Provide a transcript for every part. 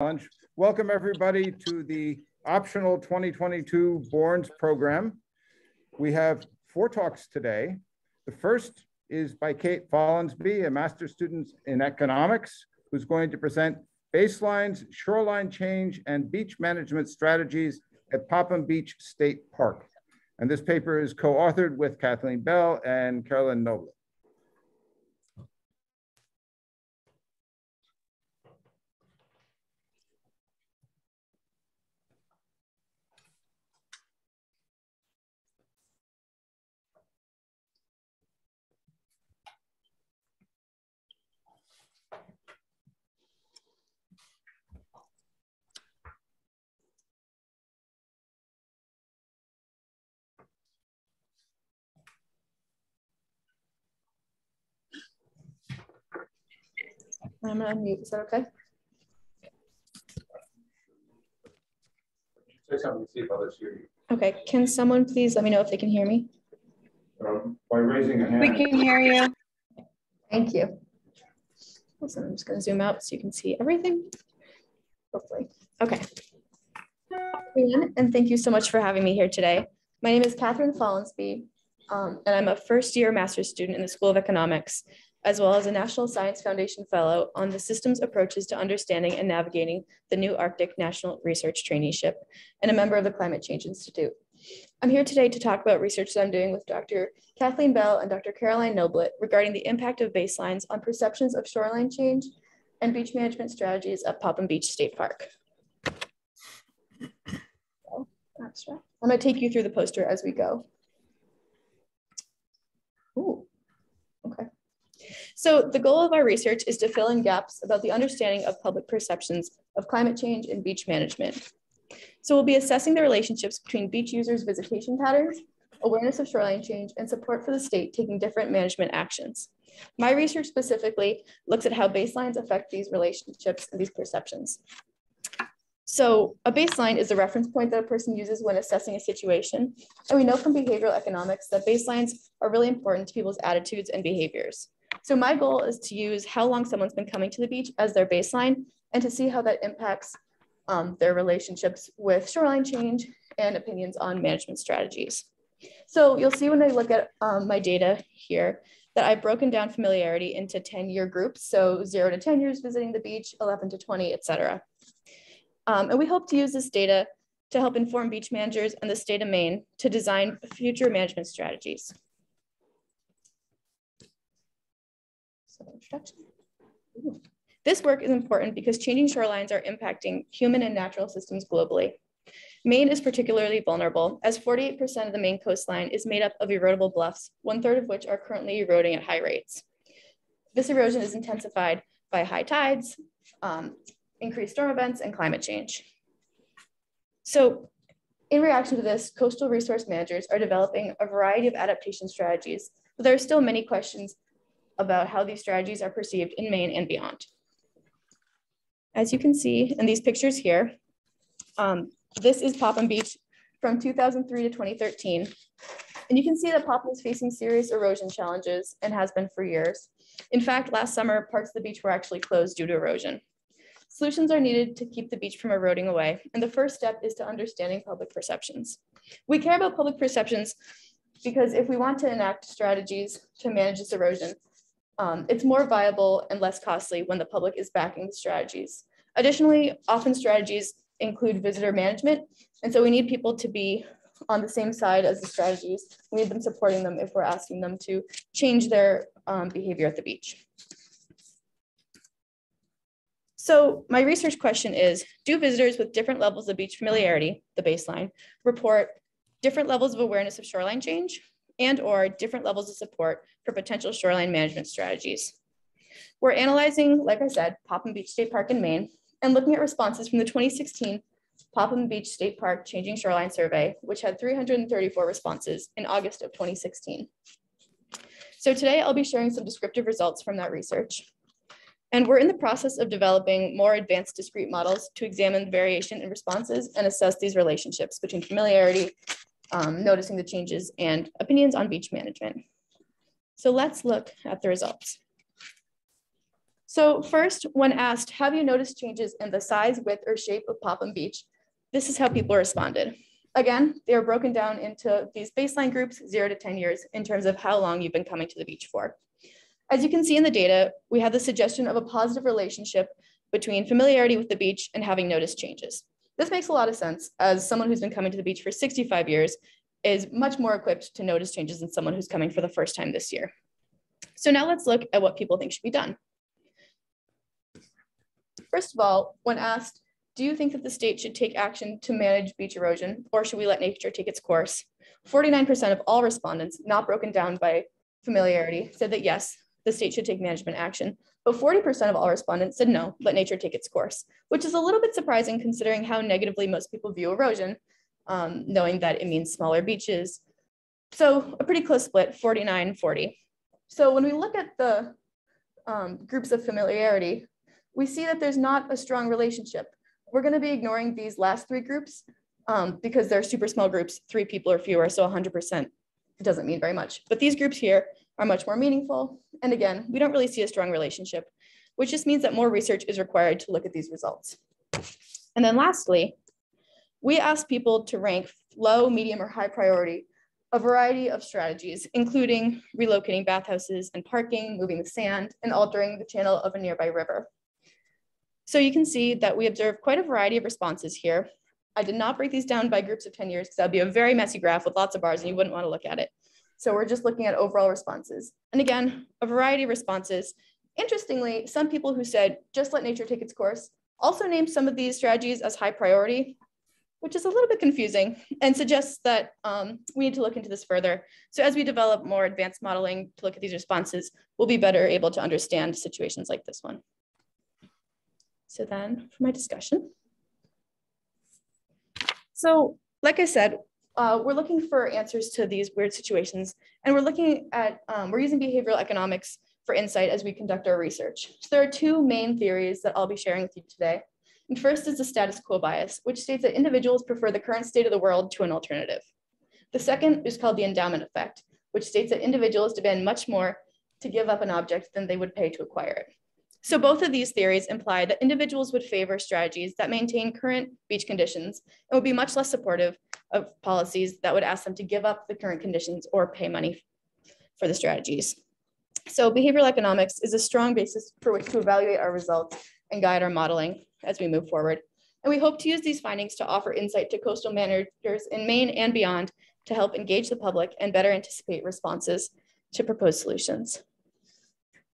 Challenge. Welcome everybody to the optional 2022 Borns program. We have 4 talks today. The first is by Kate Fallinsby, a master's student in economics, who's going to present baselines, shoreline change, and beach management strategies at Popham Beach State Park. And this paper is co-authored with Kathleen Bell and Carolyn Noble. I'm gonna unmute, is that okay? Say something to see if others hear you. Okay, can someone please let me know if they can hear me? By raising a hand. We can hear you. Thank you. Awesome. I'm just gonna zoom out so you can see everything, hopefully. Okay. And thank you so much for having me here today. My name is Catherine Follansbee, and I'm a first-year master's student in the School of Economics, as well as a National Science Foundation Fellow on the Systems Approaches to Understanding and Navigating the New Arctic National Research Traineeship, and a member of the Climate Change Institute. I'm here today to talk about research that I'm doing with Dr. Kathleen Bell and Dr. Caroline Noble regarding the impact of baselines on perceptions of shoreline change and beach management strategies at Popham Beach State Park. I'm going to take you through the poster as we go. Ooh, okay. So the goal of our research is to fill in gaps about the understanding of public perceptions of climate change and beach management. So we'll be assessing the relationships between beach users' visitation patterns, awareness of shoreline change, and support for the state taking different management actions. My research specifically looks at how baselines affect these relationships and these perceptions. So a baseline is a reference point that a person uses when assessing a situation. And we know from behavioral economics that baselines are really important to people's attitudes and behaviors. So my goal is to use how long someone's been coming to the beach as their baseline and to see how that impacts their relationships with shoreline change and opinions on management strategies. So you'll see when I look at my data here that I've broken down familiarity into 10-year groups. So 0 to 10 years visiting the beach, 11 to 20, et cetera. And we hope to use this data to help inform beach managers and the state of Maine to design future management strategies. So introduction. This work is important because changing shorelines are impacting human and natural systems globally. Maine is particularly vulnerable as 48% of the Maine coastline is made up of erodible bluffs, 1/3 of which are currently eroding at high rates. This erosion is intensified by high tides, increased storm events, and climate change. So in reaction to this, coastal resource managers are developing a variety of adaptation strategies, but there are still many questions about how these strategies are perceived in Maine and beyond. As you can see in these pictures here, this is Popham Beach from 2003 to 2013. And you can see that Popham is facing serious erosion challenges and has been for years. In fact, last summer, parts of the beach were actually closed due to erosion. Solutions are needed to keep the beach from eroding away. And the first step is to understanding public perceptions. We care about public perceptions because if we want to enact strategies to manage this erosion, it's more viable and less costly when the public is backing the strategies. Additionally, often strategies include visitor management. And so we need people to be on the same side as the strategies. We need them supporting them if we're asking them to change their behavior at the beach. So my research question is, do visitors with different levels of beach familiarity, the baseline, report different levels of awareness of shoreline change and/or different levels of support for potential shoreline management strategies? We're analyzing, like I said, Popham Beach State Park in Maine and looking at responses from the 2016 Popham Beach State Park Changing Shoreline Survey, which had 334 responses in August of 2016. So today I'll be sharing some descriptive results from that research. And we're in the process of developing more advanced discrete models to examine variation in responses and assess these relationships between familiarity, noticing the changes, and opinions on beach management. So let's look at the results. So first, when asked, have you noticed changes in the size, width, or shape of Popham Beach? This is how people responded. Again, they are broken down into these baseline groups, 0 to 10 years, in terms of how long you've been coming to the beach for. As you can see in the data, we have the suggestion of a positive relationship between familiarity with the beach and having noticed changes. This makes a lot of sense, as someone who's been coming to the beach for 65 years is much more equipped to notice changes than someone who's coming for the first time this year. So now let's look at what people think should be done. First of all, when asked, do you think that the state should take action to manage beach erosion, or should we let nature take its course? 49% of all respondents, not broken down by familiarity, said that yes, the state should take management action. But 40% of all respondents said no, let nature take its course, which is a little bit surprising considering how negatively most people view erosion, knowing that it means smaller beaches. So a pretty close split, 49-40. So when we look at the groups of familiarity, we see that there's not a strong relationship. We're going to be ignoring these last three groups because they're super small groups, 3 people or fewer, so 100% doesn't mean very much. But these groups here are much more meaningful. And again, we don't really see a strong relationship, which just means that more research is required to look at these results. And then lastly, we asked people to rank low, medium, or high priority a variety of strategies, including relocating bathhouses and parking, moving the sand, and altering the channel of a nearby river. So you can see that we observe quite a variety of responses here. I did not break these down by groups of 10 years because that would be a very messy graph with lots of bars and you wouldn't want to look at it. So we're just looking at overall responses. And again, a variety of responses. Interestingly, some people who said, just let nature take its course, also named some of these strategies as high priority, which is a little bit confusing and suggests that we need to look into this further. So as we develop more advanced modeling to look at these responses, we'll be better able to understand situations like this one. So then for my discussion. So like I said, we're looking for answers to these weird situations, and we're looking at, we're using behavioral economics for insight as we conduct our research. So there are 2 main theories that I'll be sharing with you today. And first is the status quo bias, which states that individuals prefer the current state of the world to an alternative. The second is called the endowment effect, which states that individuals demand much more to give up an object than they would pay to acquire it. So both of these theories imply that individuals would favor strategies that maintain current beach conditions and would be much less supportive of policies that would ask them to give up the current conditions or pay money for the strategies. So behavioral economics is a strong basis for which to evaluate our results and guide our modeling as we move forward. And we hope to use these findings to offer insight to coastal managers in Maine and beyond to help engage the public and better anticipate responses to proposed solutions.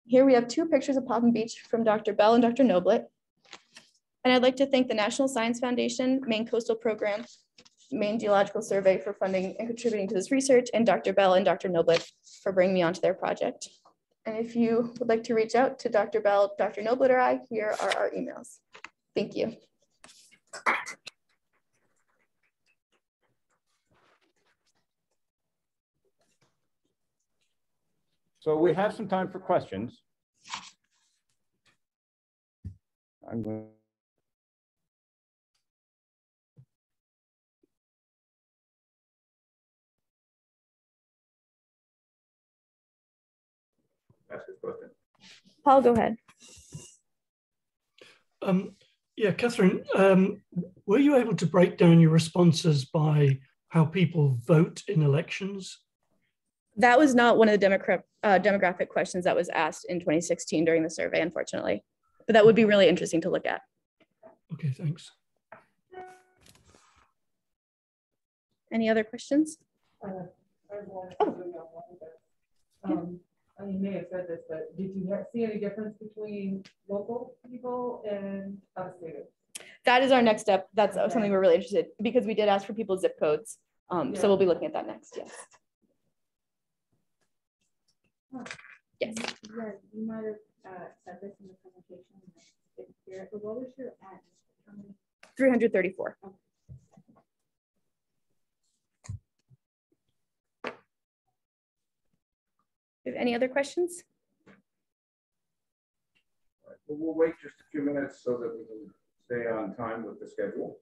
Here we have 2 pictures of Popham Beach from Dr. Bell and Dr. Noblet. And I'd like to thank the National Science Foundation, Maine Coastal Program, Maine Geological Survey for funding and contributing to this research, and Dr. Bell and Dr. Noblet for bringing me onto their project. And if you would like to reach out to Dr. Bell, Dr. Noblet, or I, here are our emails. Thank you. So we have some time for questions. I'm going to ask this question. Paul, go ahead. Yeah, Catherine, were you able to break down your responses by how people vote in elections? That was not one of the demographic questions that was asked in 2016 during the survey, unfortunately. But that would be really interesting to look at. Okay, thanks. Any other questions? You may have said this, but did you see any difference between local people and out-of-staters? That is our next step. That's something we're really interested in because we did ask for people's zip codes. So we'll be looking at that next, yes. Yes. Yeah, you might have said this in the presentation, but what was your ad? 334. Okay. Do you have any other questions? All right, well, we'll wait just a few minutes so that we can stay on time with the schedule.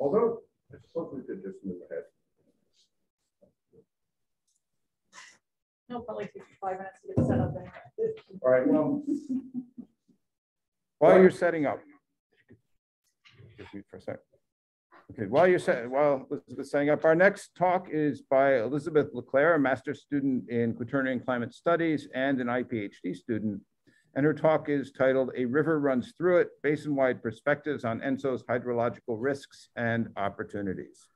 Although, I suppose we could just move ahead. It'll probably take 5 minutes to get set up there. All right, well, while you're setting up, just mute for a second. Okay, while Elizabeth's setting up, our next talk is by Elizabeth Leclerc, a master's student in Quaternion Climate Studies and an IPHD student. And her talk is titled "A River Runs Through It: Basin-Wide Perspectives on ENSO's Hydrological Risks and Opportunities."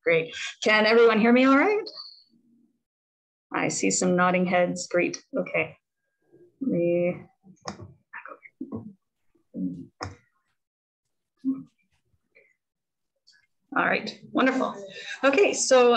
Great. Can everyone hear me all right? I see some nodding heads. Great. Okay. All right. Wonderful. Okay. So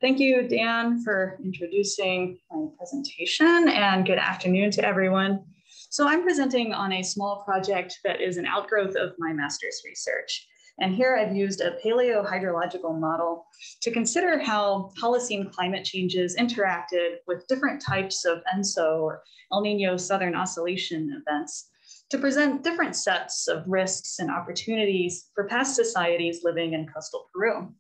thank you, Dan, for introducing my presentation, and good afternoon to everyone. So I'm presenting on a small project that is an outgrowth of my master's research. And here I've used a paleohydrological model to consider how Holocene climate changes interacted with different types of ENSO or El Nino Southern Oscillation events to present different sets of risks and opportunities for past societies living in coastal Peru.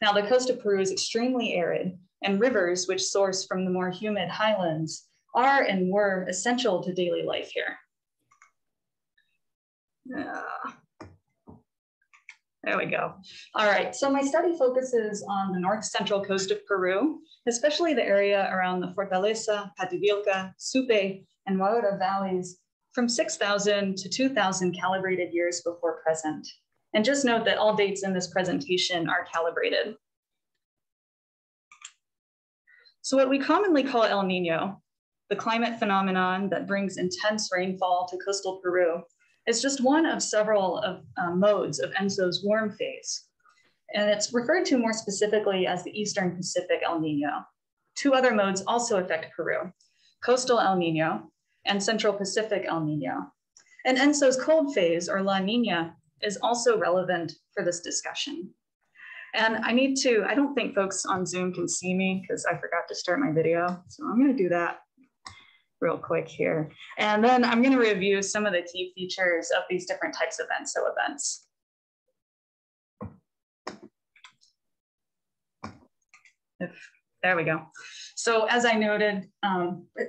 Now, the coast of Peru is extremely arid, and rivers, which source from the more humid highlands, are and were essential to daily life here. There we go. All right, so my study focuses on the north central coast of Peru, especially the area around the Fortaleza, Pativilca, Supe, and Huaura valleys from 6,000 to 2,000 calibrated years before present. And just note that all dates in this presentation are calibrated. So what we commonly call El Nino, the climate phenomenon that brings intense rainfall to coastal Peru, is just one of several modes of ENSO's warm phase. And it's referred to more specifically as the Eastern Pacific El Nino. Two other modes also affect Peru: coastal El Nino and Central Pacific El Nino. And ENSO's cold phase, or La Nina, is also relevant for this discussion. And I don't think folks on Zoom can see me because I forgot to start my video. So I'm gonna do that real quick here. And then I'm gonna review some of the key features of these different types of ENSO events. There we go. So as I noted,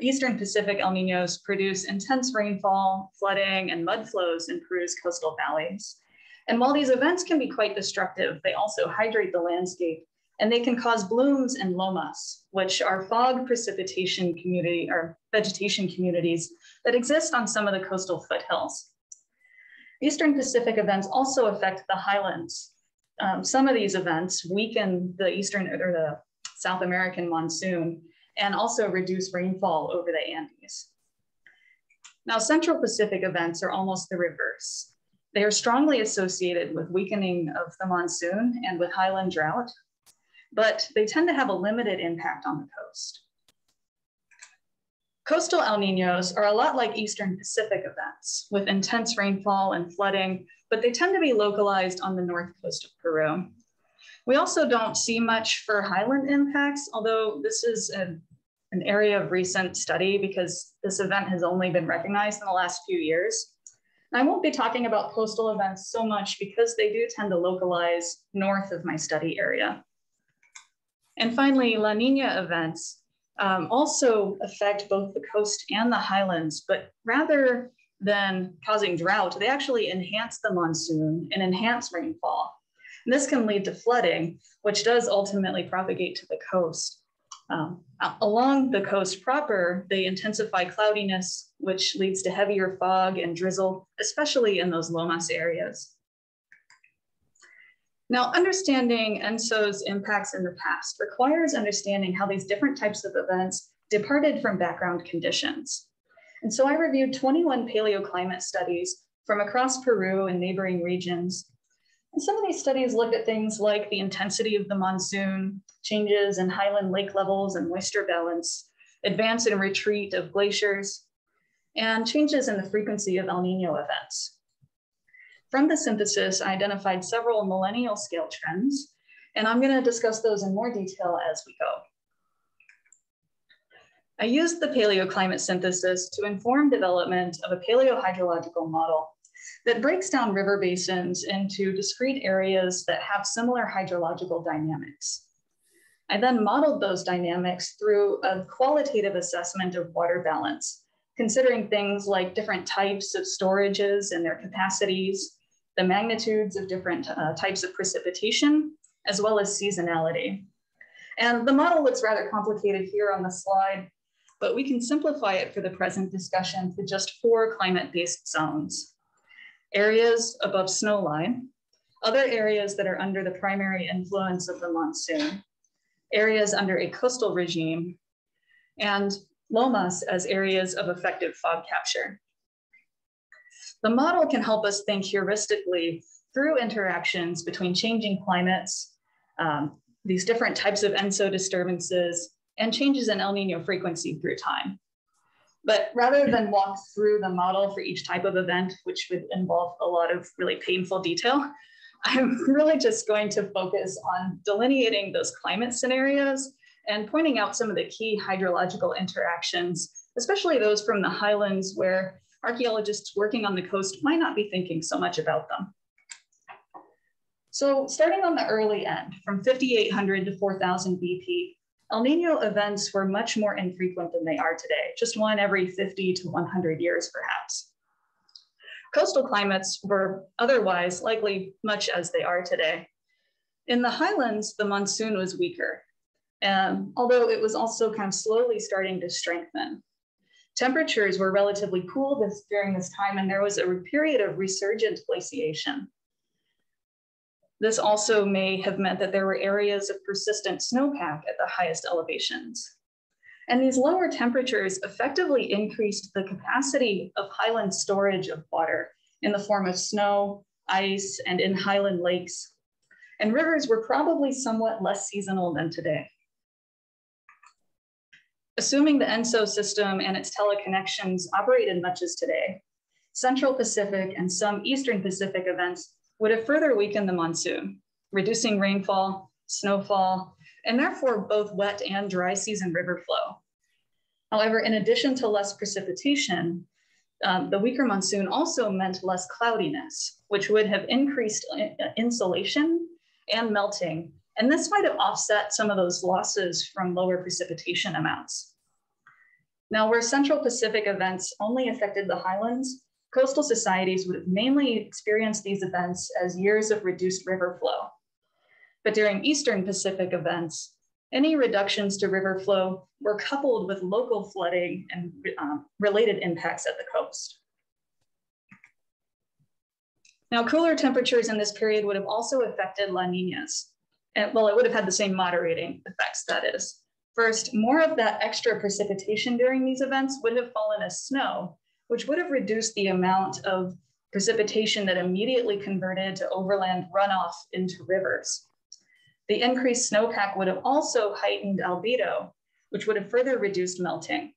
Eastern Pacific El Ninos produce intense rainfall, flooding, and mud flows in Peru's coastal valleys. And while these events can be quite destructive, they also hydrate the landscape, and they can cause blooms and lomas, which are fog precipitation community or vegetation communities that exist on some of the coastal foothills. Eastern Pacific events also affect the highlands. Some of these events weaken the Eastern or the South American monsoon and also reduce rainfall over the Andes. Now, Central Pacific events are almost the reverse. They are strongly associated with weakening of the monsoon and with highland drought, but they tend to have a limited impact on the coast. Coastal El Ninos are a lot like Eastern Pacific events with intense rainfall and flooding, but they tend to be localized on the north coast of Peru. We also don't see much for highland impacts, although this is an area of recent study because this event has only been recognized in the last few years. I won't be talking about coastal events so much because they do tend to localize north of my study area. And finally, La Nina events also affect both the coast and the highlands, but rather than causing drought, they actually enhance the monsoon and enhance rainfall. And this can lead to flooding, which does ultimately propagate to the coast. Along the coast proper, they intensify cloudiness, which leads to heavier fog and drizzle, especially in those lomas areas. Now, understanding ENSO's impacts in the past requires understanding how these different types of events departed from background conditions. And so I reviewed 21 paleoclimate studies from across Peru and neighboring regions. And some of these studies looked at things like the intensity of the monsoon, changes in highland lake levels and moisture balance, advance and retreat of glaciers, and changes in the frequency of El Nino events. From the synthesis, I identified several millennial scale trends, and I'm going to discuss those in more detail as we go. I used the paleoclimate synthesis to inform development of a paleohydrological model that breaks down river basins into discrete areas that have similar hydrological dynamics. I then modeled those dynamics through a qualitative assessment of water balance, considering things like different types of storages and their capacities, the magnitudes of different types of precipitation, as well as seasonality. And the model looks rather complicated here on the slide, but we can simplify it for the present discussion to just 4 climate-based zones. Areas above snowline, other areas that are under the primary influence of the monsoon, areas under a coastal regime, and lomas as areas of effective fog capture. The model can help us think heuristically through interactions between changing climates, these different types of ENSO disturbances, and changes in El Nino frequency through time. But rather than walk through the model for each type of event, which would involve a lot of really painful detail, I'm really just going to focus on delineating those climate scenarios and pointing out some of the key hydrological interactions, especially those from the highlands where archaeologists working on the coast might not be thinking so much about them. So starting on the early end, from 5,800 to 4,000 BP, El Nino events were much more infrequent than they are today, just one every 50 to 100 years, perhaps. Coastal climates were otherwise likely much as they are today. In the highlands, the monsoon was weaker, although it was also kind of slowly starting to strengthen. Temperatures were relatively cool during this time, and there was a period of resurgent glaciation. This also may have meant that there were areas of persistent snowpack at the highest elevations. And these lower temperatures effectively increased the capacity of highland storage of water in the form of snow, ice, and in highland lakes. And rivers were probably somewhat less seasonal than today. Assuming the ENSO system and its teleconnections operated much as today, Central Pacific and some Eastern Pacific events would have further weakened the monsoon, reducing rainfall, snowfall, and therefore both wet and dry season river flow. However, in addition to less precipitation, the weaker monsoon also meant less cloudiness, which would have increased insolation and melting. And this might have offset some of those losses from lower precipitation amounts. Now, where Central Pacific events only affected the highlands, coastal societies would have mainly experienced these events as years of reduced river flow. But during Eastern Pacific events, any reductions to river flow were coupled with local flooding and related impacts at the coast. Now, cooler temperatures in this period would have also affected La Niñas. And well, it would have had the same moderating effects, that is. First, more of that extra precipitation during these events would have fallen as snow, which would have reduced the amount of precipitation that immediately converted to overland runoff into rivers. The increased snowpack would have also heightened albedo, which would have further reduced melting.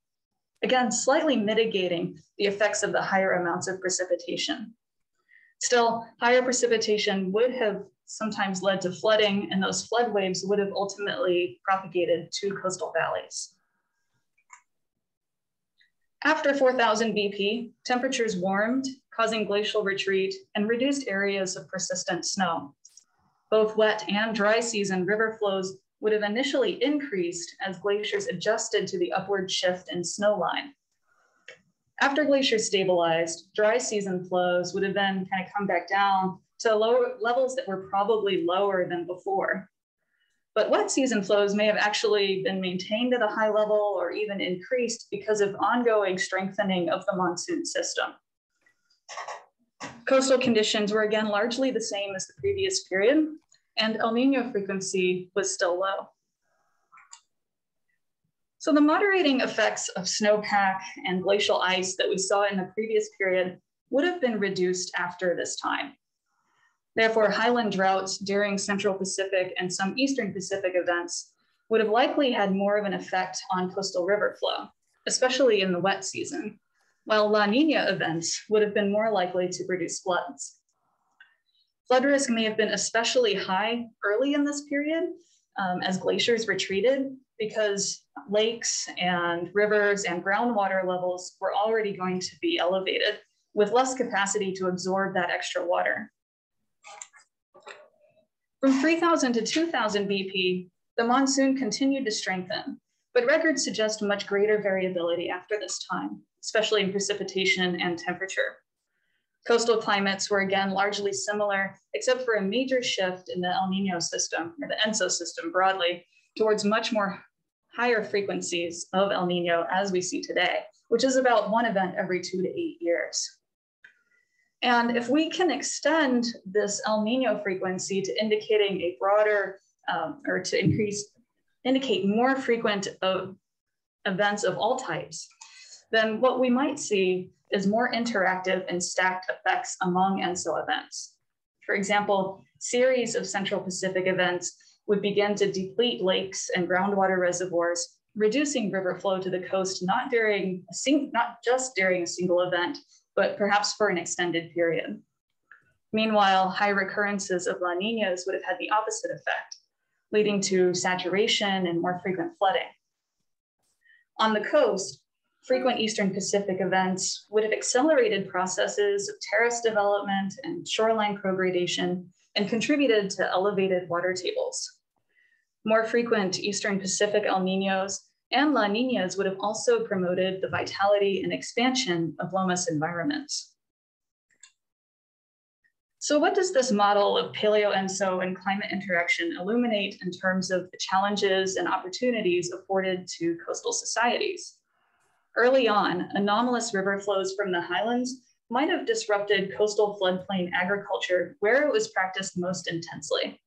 Again, slightly mitigating the effects of the higher amounts of precipitation. Still, higher precipitation would have sometimes led to flooding, and those flood waves would have ultimately propagated to coastal valleys. After 4,000 BP, temperatures warmed, causing glacial retreat and reduced areas of persistent snow. Both wet and dry season river flows would have initially increased as glaciers adjusted to the upward shift in snow line. After glaciers stabilized, dry season flows would have then kind of come back down to lower levels that were probably lower than before. but wet season flows may have actually been maintained at a high level or even increased because of ongoing strengthening of the monsoon system. Coastal conditions were again largely the same as the previous period, and El Niño frequency was still low. So the moderating effects of snowpack and glacial ice that we saw in the previous period would have been reduced after this time. Therefore, highland droughts during Central Pacific and some Eastern Pacific events would have likely had more of an effect on coastal river flow, especially in the wet season, while La Nina events would have been more likely to produce floods. Flood risk may have been especially high early in this period as glaciers retreated, because lakes and rivers and groundwater levels were already going to be elevated with less capacity to absorb that extra water. From 3000 to 2000 BP, the monsoon continued to strengthen, but records suggest much greater variability after this time, especially in precipitation and temperature. Coastal climates were again largely similar, except for a major shift in the El Niño system, or the ENSO system broadly, towards much more higher frequencies of El Niño as we see today, which is about one event every 2 to 8 years. And if we can extend this El Niño frequency to indicating a broader, or to indicate more frequent events of all types, then what we might see is more interactive and stacked effects among ENSO events. For example, series of Central Pacific events would begin to deplete lakes and groundwater reservoirs, reducing river flow to the coast, not just during a single event, but perhaps for an extended period. Meanwhile, high recurrences of La Niñas would have had the opposite effect, leading to saturation and more frequent flooding. On the coast, frequent Eastern Pacific events would have accelerated processes of terrace development and shoreline progradation and contributed to elevated water tables. More frequent Eastern Pacific El Niños and La Niñas would have also promoted the vitality and expansion of lomas environments. So what does this model of paleo-ENSO and climate interaction illuminate in terms of the challenges and opportunities afforded to coastal societies? Early on, anomalous river flows from the highlands might have disrupted coastal floodplain agriculture where it was practiced most intensely.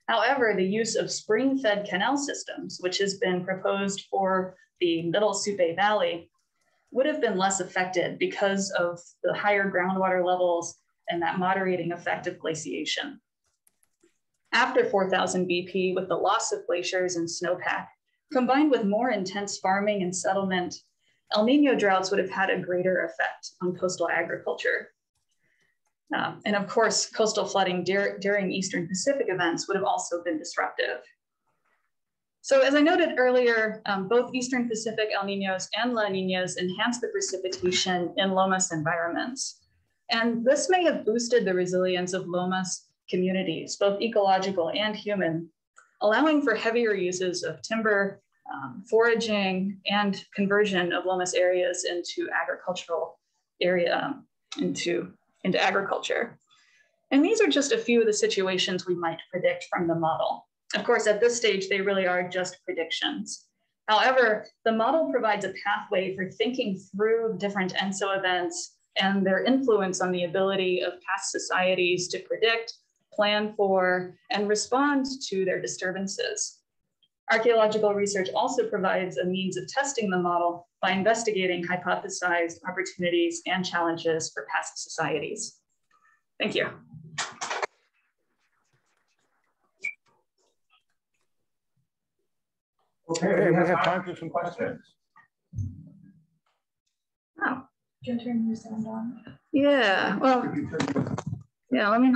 However, the use of spring-fed canal systems, which has been proposed for the Middle Supe Valley, would have been less affected because of the higher groundwater levels and that moderating effect of glaciation. After 4000 BP, with the loss of glaciers and snowpack, combined with more intense farming and settlement, El Niño droughts would have had a greater effect on coastal agriculture. And of course, coastal flooding during Eastern Pacific events would have also been disruptive. So as I noted earlier, both Eastern Pacific El Niños and La Niñas enhance the precipitation in lomas environments. And this may have boosted the resilience of lomas communities, both ecological and human, allowing for heavier uses of timber, foraging, and conversion of lomas areas into agricultural into agriculture. And these are just a few of the situations we might predict from the model. Of course, at this stage, they really are just predictions. However, the model provides a pathway for thinking through different ENSO events and their influence on the ability of past societies to predict, plan for, and respond to their disturbances. Archaeological research also provides a means of testing the model by investigating hypothesized opportunities and challenges for past societies. Thank you. Okay, we have time for some questions. Oh. Can you turn your sound on? Yeah, well, yeah, let me.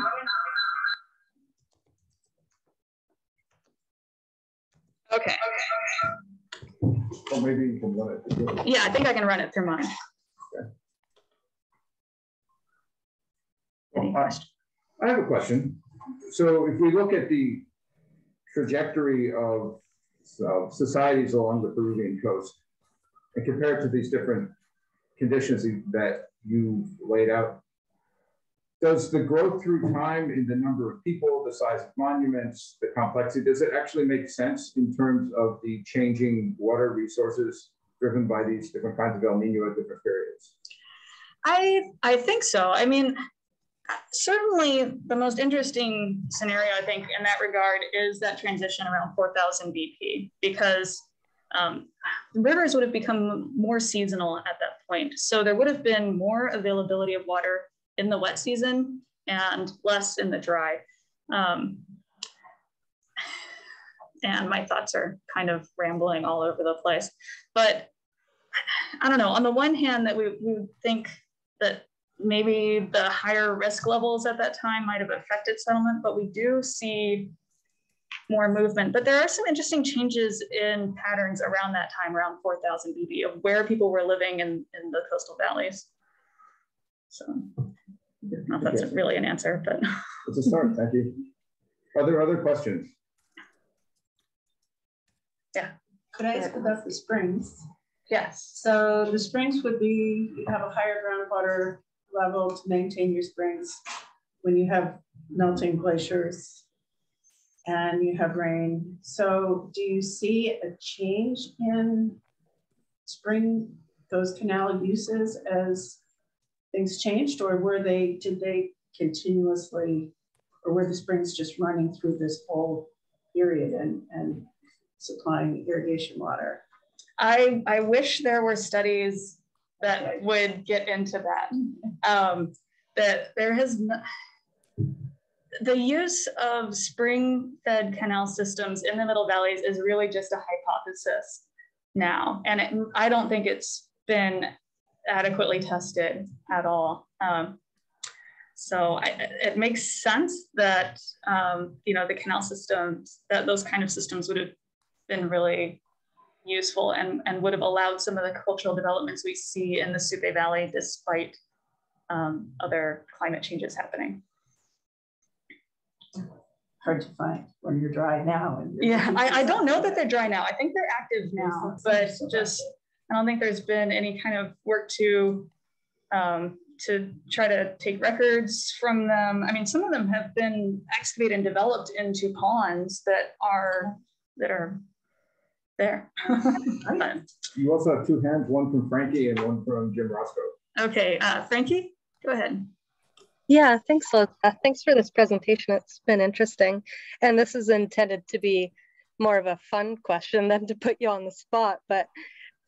Okay. Or maybe you can run it through. Yeah, I think I can run it through mine. Okay. Well, I have a question. So if we look at the trajectory of societies along the Peruvian coast and compare it to these different conditions that you laid out, does the growth through time in the number of people, the size of monuments, the complexity, does it actually make sense in terms of the changing water resources driven by these different kinds of El Nino at different periods? I think so. I mean, certainly the most interesting scenario, I think, in that regard is that transition around 4000 BP, because rivers would have become more seasonal at that point. So there would have been more availability of water in the wet season and less in the dry. And my thoughts are kind of rambling all over the place. But I don't know, on the one hand, that we would think that maybe the higher risk levels at that time might have affected settlement, but we do see more movement. But there are some interesting changes in patterns around that time, around 4000 BB, of where people were living in the coastal valleys. So I don't know if that's really an answer, but. It's a start, thank you. Are there other questions? Yeah. Could I ask about the springs? Yes. So the springs would be, you have a higher groundwater level to maintain your springs when you have melting glaciers and you have rain. So do you see a change in spring, those canal uses as things changed, or did they continuously, or were the springs just running through this whole period and supplying irrigation water? I wish there were studies that would get into that. That there has not, the use of spring-fed canal systems in the Middle Valleys is really just a hypothesis now, and I don't think it's been adequately tested at all. So it makes sense that the canal systems, that those kind of systems would have been really useful and would have allowed some of the cultural developments we see in the Supe Valley despite other climate changes happening. Hard to find when you're dry now. Yeah, I don't know that they're dry now. I think they're active now, but just, I don't think there's been any kind of work to try to take records from them. I mean, some of them have been excavated and developed into ponds that are there. You also have two hands, one from Frankie and one from Jim Roscoe. Okay, Frankie, go ahead. Yeah, thanks, Lota. Thanks for this presentation. It's been interesting. And this is intended to be more of a fun question than to put you on the spot. But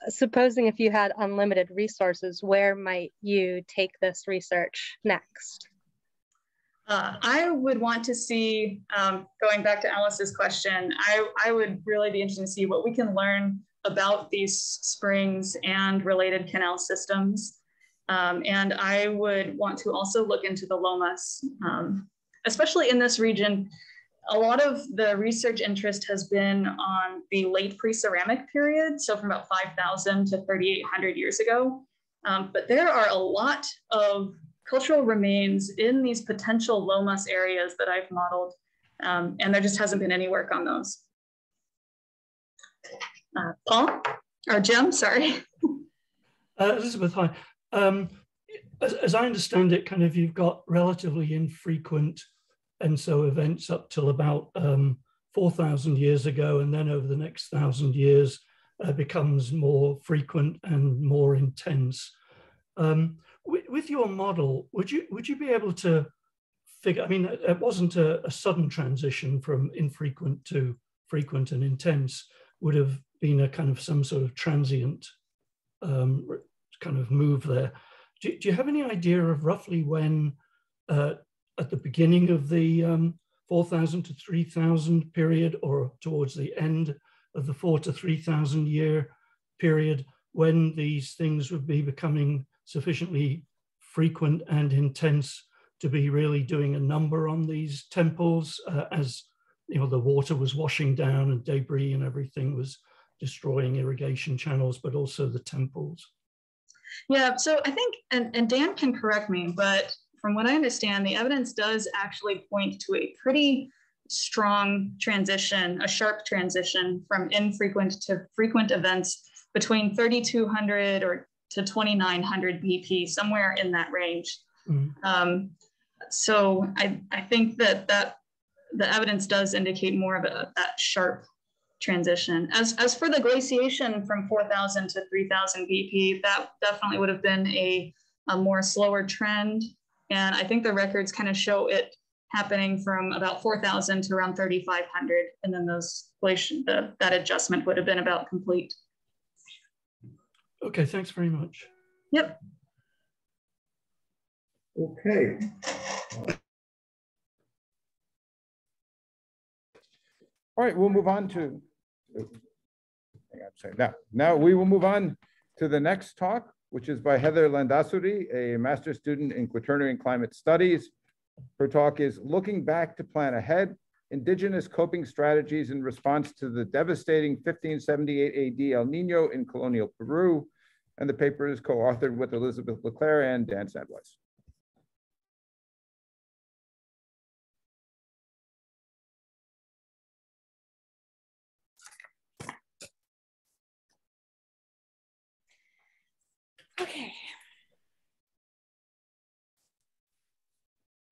supposing if you had unlimited resources, where might you take this research next? I would want to see, going back to Alice's question, I would really be interested to see what we can learn about these springs and related canal systems. And I would want to also look into the lomas, especially in this region. A lot of the research interest has been on the late pre-ceramic period, so from about 5,000 to 3,800 years ago. But there are a lot of cultural remains in these potential lomas areas that I've modeled, and there just hasn't been any work on those. Paul, or Jim, sorry. Elizabeth, hi. As I understand it, kind of you've got relatively infrequent ENSO events up till about 4,000 years ago, and then over the next 1,000 years becomes more frequent and more intense. With your model, would you be able to figure? I mean, it wasn't a sudden transition from infrequent to frequent and intense. Would have been a kind of some sort of transient kind of move there. Do you have any idea of roughly when, at the beginning of the 4,000 to 3,000 period, or towards the end of the 4,000 to 3,000 year period, when these things would be becoming sufficiently frequent and intense to be really doing a number on these temples, as you know, the water was washing down and debris and everything was destroying irrigation channels, but also the temples? Yeah, so I think, and Dan can correct me, but from what I understand, the evidence does actually point to a pretty strong transition, a sharp transition from infrequent to frequent events between 3,200 or to 2,900 BP, somewhere in that range. So I think that the evidence does indicate more of that sharp transition. As for the glaciation from 4,000 to 3,000 BP, that definitely would have been a more slower trend. And I think the records kind of show it happening from about 4,000 to around 3,500. And then that adjustment would have been about complete. Okay, thanks very much. Yep. Okay. All right, we'll move on to, now we will move on to the next talk, which is by Heather Landazuri, a master's student in Quaternary and Climate Studies. Her talk is Looking Back to Plan Ahead, Indigenous Coping Strategies in Response to the Devastating 1578 AD El Nino in Colonial Peru. And the paper is co-authored with Elizabeth Leclerc and Dan Sandweiss. Okay.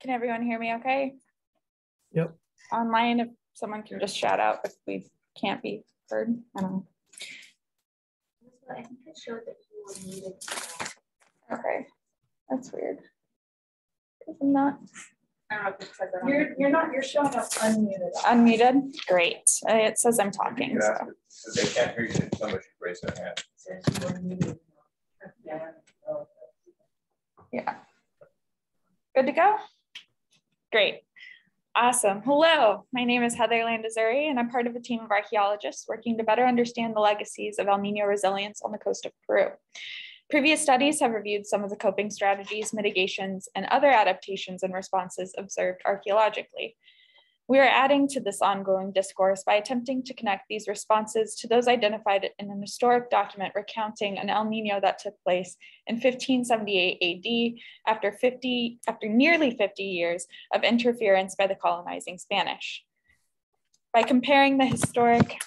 Can everyone hear me okay? Yep. Online, if someone can just shout out if we can't be heard. I don't know. I think it showed that you were muted. Okay, that's weird. I'm not. I don't know if it says that you're showing up unmuted. Unmuted? Great. It says I'm talking. So. They can't hear you, somebody should raise their hand. Yeah. Good to go? Great. Awesome. Hello, my name is Heather Landazuri, and I'm part of a team of archaeologists working to better understand the legacies of El Nino resilience on the coast of Peru. Previous studies have reviewed some of the coping strategies, mitigations, and other adaptations and responses observed archaeologically. We are adding to this ongoing discourse by attempting to connect these responses to those identified in an historic document recounting an El Nino that took place in 1578 AD after nearly 50 years of interference by the colonizing Spanish. By comparing the historic,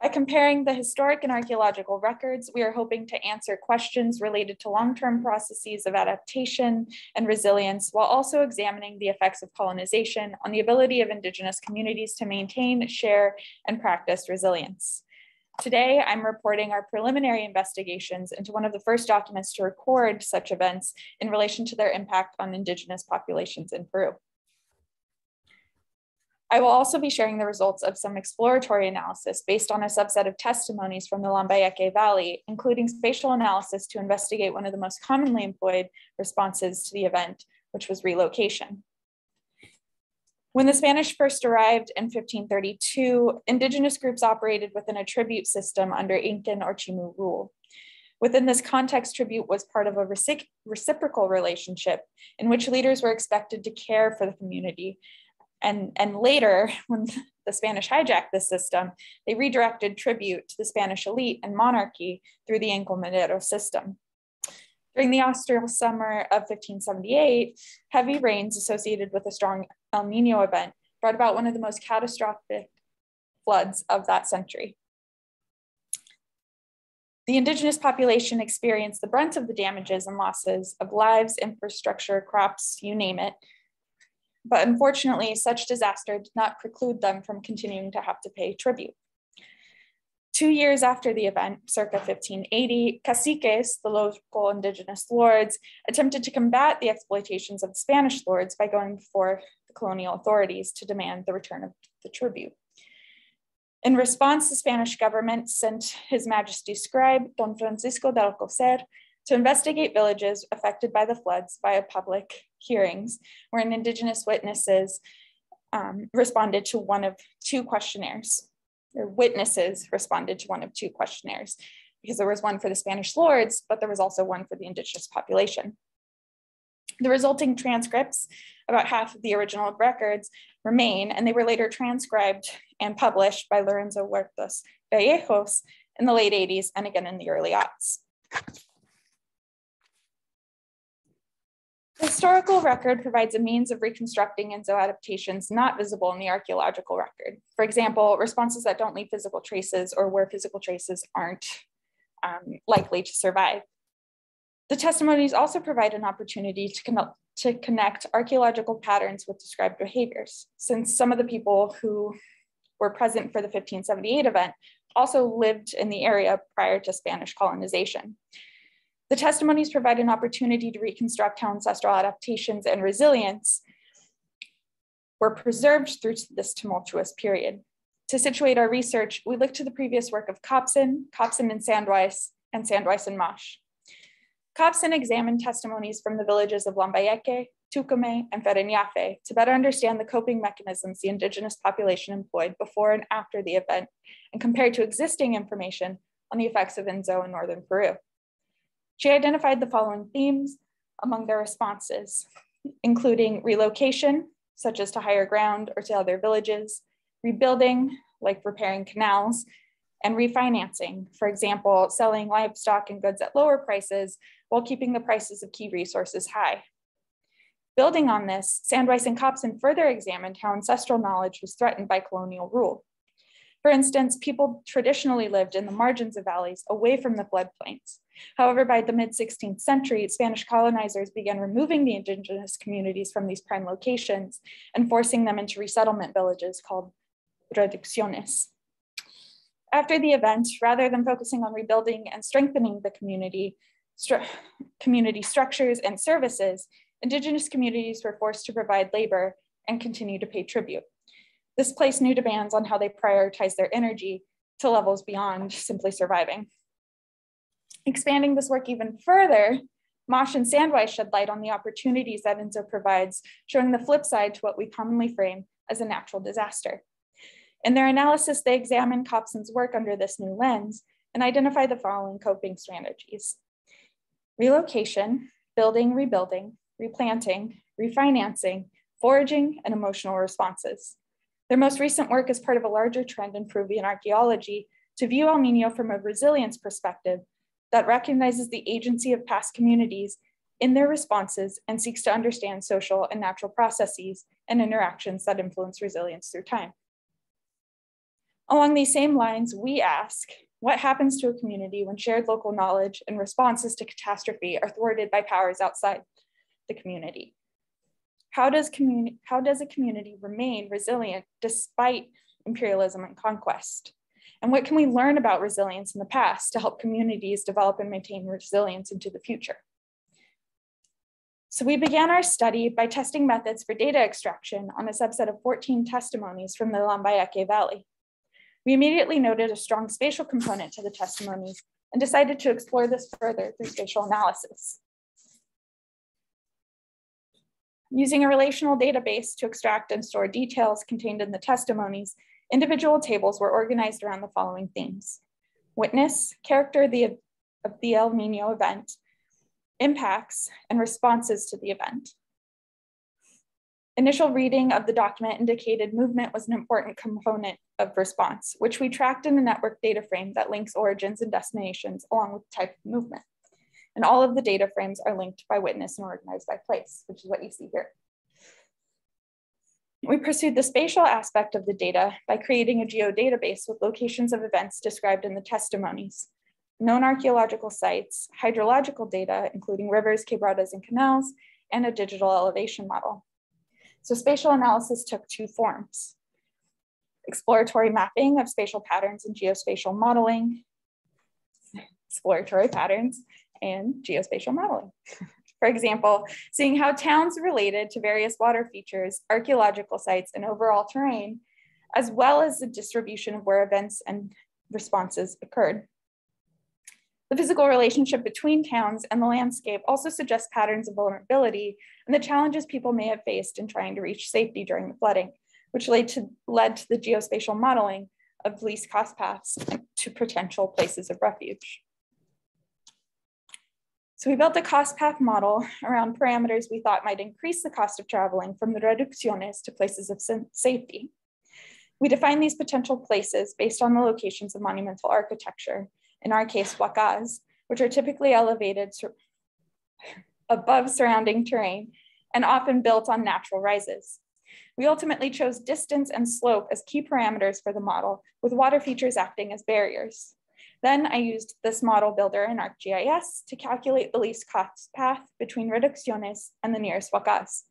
By comparing the historic and archaeological records, we are hoping to answer questions related to long-term processes of adaptation and resilience, while also examining the effects of colonization on the ability of Indigenous communities to maintain, share, and practice resilience. Today, I'm reporting our preliminary investigations into one of the first documents to record such events in relation to their impact on Indigenous populations in Peru. I will also be sharing the results of some exploratory analysis based on a subset of testimonies from the Lambayeque Valley, including spatial analysis to investigate one of the most commonly employed responses to the event, which was relocation. When the Spanish first arrived in 1532, Indigenous groups operated within a tribute system under Incan or Chimu rule. Within this context, tribute was part of a reciprocal relationship in which leaders were expected to care for the community. And later, when the Spanish hijacked this system, they redirected tribute to the Spanish elite and monarchy through the encomendero system. During the austral summer of 1578, heavy rains associated with a strong El Nino event brought about one of the most catastrophic floods of that century. The Indigenous population experienced the brunt of the damages and losses of lives, infrastructure, crops, you name it. But unfortunately, such disaster did not preclude them from continuing to have to pay tribute. 2 years after the event, circa 1580, caciques, the local Indigenous lords, attempted to combat the exploitations of the Spanish lords by going before the colonial authorities to demand the return of the tribute. In response, the Spanish government sent His Majesty's scribe, Don Francisco de Alcocer, to investigate villages affected by the floods via public hearings, where Indigenous witnesses responded to one of two questionnaires, or witnesses responded to one of two questionnaires, because there was one for the Spanish lords, but there was also one for the Indigenous population. The resulting transcripts, about half of the original records, remain, and they were later transcribed and published by Lorenzo Huertas Vallejos in the late 80s and again in the early aughts. The historical record provides a means of reconstructing Inzo adaptations not visible in the archaeological record. For example, responses that don't leave physical traces or where physical traces aren't likely to survive. The testimonies also provide an opportunity to connect archaeological patterns with described behaviors, since some of the people who were present for the 1578 event also lived in the area prior to Spanish colonization. The testimonies provide an opportunity to reconstruct how ancestral adaptations and resilience were preserved through this tumultuous period. To situate our research, we look to the previous work of Kopsen and Sandweiss and Marsh. Kopsen examined testimonies from the villages of Lambayeque, Tucumé, and Fereñafe to better understand the coping mechanisms the indigenous population employed before and after the event, and compared to existing information on the effects of Enzo in northern Peru. She identified the following themes among their responses, including relocation, such as to higher ground or to other villages, rebuilding, like repairing canals, and refinancing, for example, selling livestock and goods at lower prices while keeping the prices of key resources high. Building on this, Sandweiss and Kopsen further examined how ancestral knowledge was threatened by colonial rule. For instance, people traditionally lived in the margins of valleys away from the floodplains. However, by the mid-16th century, Spanish colonizers began removing the indigenous communities from these prime locations and forcing them into resettlement villages called reducciones. After the event, rather than focusing on rebuilding and strengthening the community structures and services, indigenous communities were forced to provide labor and continue to pay tribute. This placed new demands on how they prioritize their energy to levels beyond simply surviving. Expanding this work even further, Marsh and Sandweiss shed light on the opportunities that Enzo provides, showing the flip side to what we commonly frame as a natural disaster. In their analysis, they examined Kopsen's work under this new lens and identified the following coping strategies: relocation, building, rebuilding, replanting, refinancing, foraging, and emotional responses. Their most recent work is part of a larger trend in Peruvian archaeology to view El Niño from a resilience perspective that recognizes the agency of past communities in their responses and seeks to understand social and natural processes and interactions that influence resilience through time. Along these same lines, we ask, what happens to a community when shared local knowledge and responses to catastrophe are thwarted by powers outside the community? How does a community remain resilient despite imperialism and conquest? And what can we learn about resilience in the past to help communities develop and maintain resilience into the future? So we began our study by testing methods for data extraction on a subset of 14 testimonies from the Lambayeque Valley. We immediately noted a strong spatial component to the testimonies and decided to explore this further through spatial analysis. Using a relational database to extract and store details contained in the testimonies, individual tables were organized around the following themes: witness, character of the El Niño event, impacts, and responses to the event. Initial reading of the document indicated movement was an important component of response, which we tracked in a network data frame that links origins and destinations along with type of movement. And all of the data frames are linked by witness and organized by place, which is what you see here. We pursued the spatial aspect of the data by creating a geodatabase with locations of events described in the testimonies, known archaeological sites, hydrological data, including rivers, quebradas, and canals, and a digital elevation model. So spatial analysis took two forms: exploratory mapping of spatial patterns and geospatial modeling, exploratory patterns, and geospatial modeling. For example, seeing how towns related to various water features, archaeological sites, and overall terrain, as well as the distribution of where events and responses occurred. The physical relationship between towns and the landscape also suggests patterns of vulnerability and the challenges people may have faced in trying to reach safety during the flooding, which led to the geospatial modeling of least cost paths to potential places of refuge. So we built a cost path model around parameters we thought might increase the cost of traveling from the reducciones to places of safety. We defined these potential places based on the locations of monumental architecture, in our case, huacas, which are typically elevated above surrounding terrain and often built on natural rises. We ultimately chose distance and slope as key parameters for the model, with water features acting as barriers. Then I used this model builder in ArcGIS to calculate the least cost path between Reducciones and the nearest Huacas.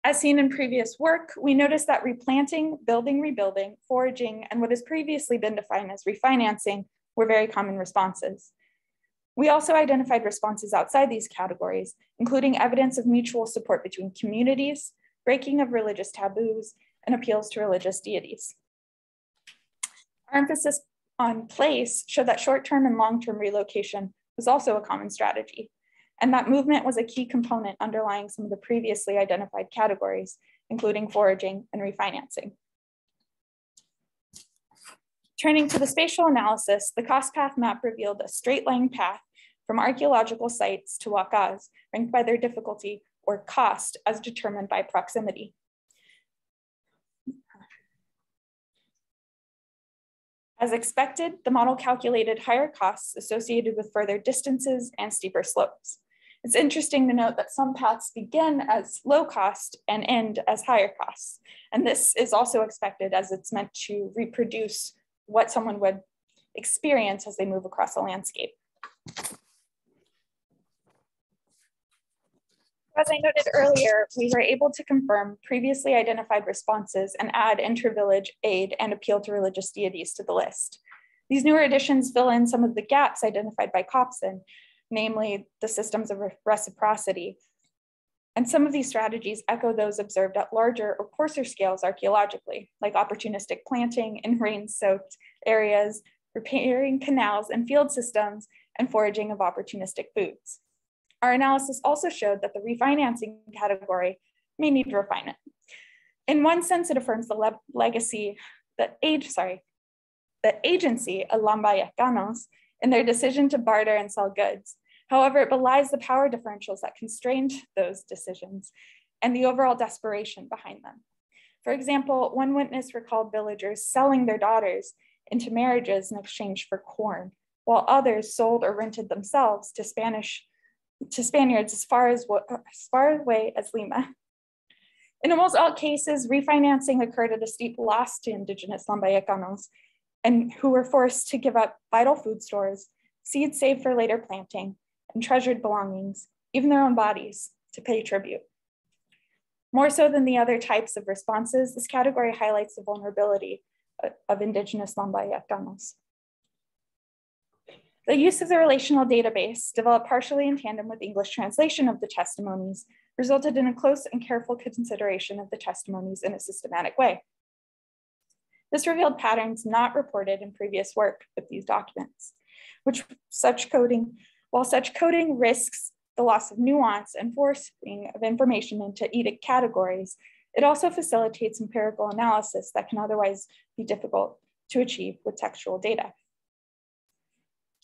As seen in previous work, we noticed that replanting, building, rebuilding, foraging, and what has previously been defined as refinancing were very common responses. We also identified responses outside these categories, including evidence of mutual support between communities, breaking of religious taboos, and appeals to religious deities. Our emphasis on place showed that short-term and long-term relocation was also a common strategy, and that movement was a key component underlying some of the previously identified categories, including foraging and refinancing. Turning to the spatial analysis, the cost path map revealed a straight line path from archaeological sites to Huacas, ranked by their difficulty or cost as determined by proximity. As expected, the model calculated higher costs associated with further distances and steeper slopes. It's interesting to note that some paths begin as low cost and end as higher costs. And this is also expected as it's meant to reproduce what someone would experience as they move across a landscape. As I noted earlier, we were able to confirm previously identified responses and add inter-village aid and appeal to religious deities to the list. These newer additions fill in some of the gaps identified by Copson, namely the systems of reciprocity. And some of these strategies echo those observed at larger or coarser scales archaeologically, like opportunistic planting in rain-soaked areas, repairing canals and field systems, and foraging of opportunistic foods. Our analysis also showed that the refinancing category may need refinement. In one sense, it affirms the agency of Lambayecanos in their decision to barter and sell goods. However, it belies the power differentials that constrained those decisions and the overall desperation behind them. For example, one witness recalled villagers selling their daughters into marriages in exchange for corn, while others sold or rented themselves to Spaniards as far away as Lima. In almost all cases, refinancing occurred at a steep loss to indigenous Lambayecanos, and who were forced to give up vital food stores, seeds saved for later planting, and treasured belongings, even their own bodies, to pay tribute. More so than the other types of responses, this category highlights the vulnerability of indigenous Lambayecanos. The use of the relational database, developed partially in tandem with English translation of the testimonies, resulted in a close and careful consideration of the testimonies in a systematic way. This revealed patterns not reported in previous work with these documents, while such coding risks the loss of nuance and forcing of information into edict categories, it also facilitates empirical analysis that can otherwise be difficult to achieve with textual data.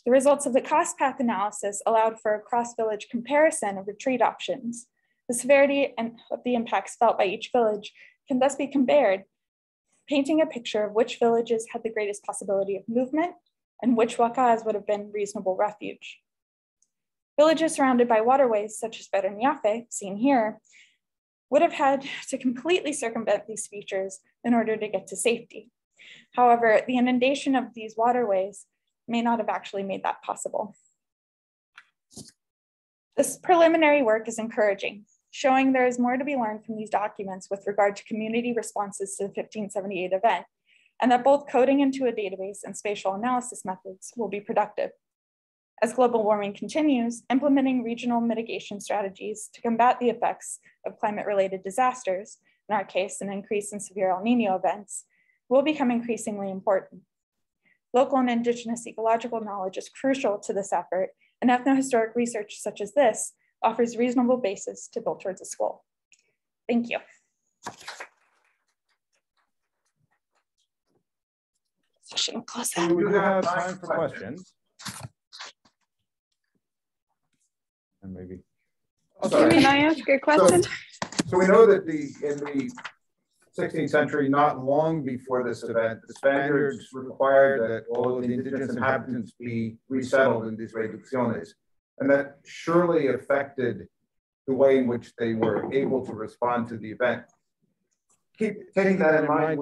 The results of the cost path analysis allowed for a cross-village comparison of retreat options. The severity of the impacts felt by each village can thus be compared, painting a picture of which villages had the greatest possibility of movement and which Huacas would have been reasonable refuge. Villages surrounded by waterways, such as Bereniafe, seen here, would have had to completely circumvent these features in order to get to safety. However, the inundation of these waterways may not have actually made that possible. This preliminary work is encouraging, showing there is more to be learned from these documents with regard to community responses to the 1578 event, and that both coding into a database and spatial analysis methods will be productive. As global warming continues, implementing regional mitigation strategies to combat the effects of climate-related disasters, in our case, an increase in severe El Niño events, will become increasingly important. Local and indigenous ecological knowledge is crucial to this effort, and ethnohistoric research such as this offers reasonable basis to build towards this goal. Thank you. We do have time for questions. And maybe. Can I ask a question? So we know that in the 16th century, not long before this event, the Spaniards required that all of the indigenous inhabitants be resettled in these reducciones. And that surely affected the way in which they were able to respond to the event. Taking that in mind,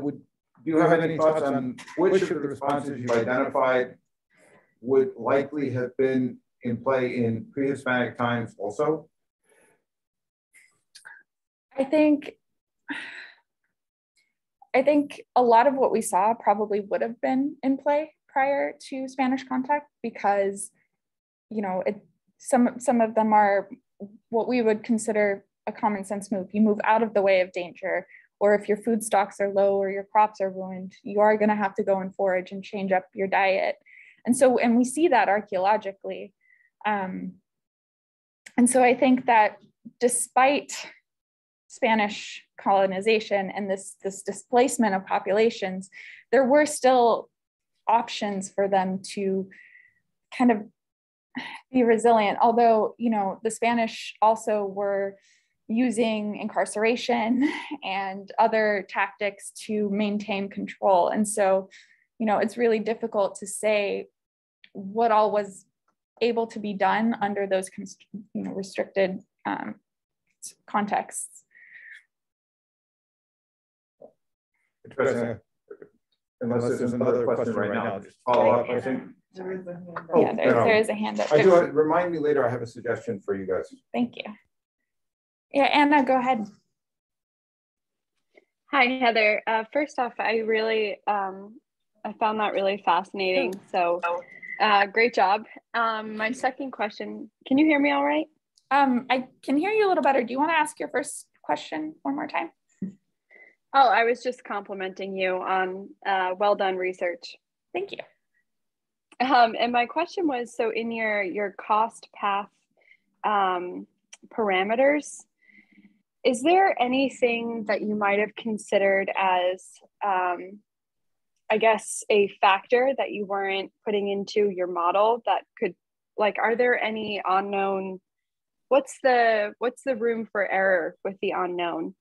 you have any thoughts on which of the responses you've identified would likely have been in play in pre-Hispanic times also? I think a lot of what we saw probably would have been in play prior to Spanish contact, because, you know, some of them are what we would consider a common sense move. You move out of the way of danger, or if your food stocks are low or your crops are ruined, you are going to have to go and forage and change up your diet. And we see that archaeologically. And so I think that despite Spanish colonization and this displacement of populations, there were still options for them to kind of be resilient. Although, you know, the Spanish also were using incarceration and other tactics to maintain control. And so, you know, it's really difficult to say what all was able to be done under those, you know, restricted contexts. Interesting. Unless there's another question right now, just follow up, I think. There is a hand up. Yeah, there is a hand up. I do, remind me later, I have a suggestion for you guys. Thank you. Yeah, Anna, go ahead. Hi, Heather. First off, I really, I found that really fascinating. So great job. My second question, can you hear me all right? I can hear you a little better. Do you want to ask your first question one more time? Oh, I was just complimenting you on well done research. Thank you. And my question was, so in your cost path parameters, is there anything that you might have considered as, I guess, a factor that you weren't putting into your model that could, like, are there any unknown, what's the room for error with the unknown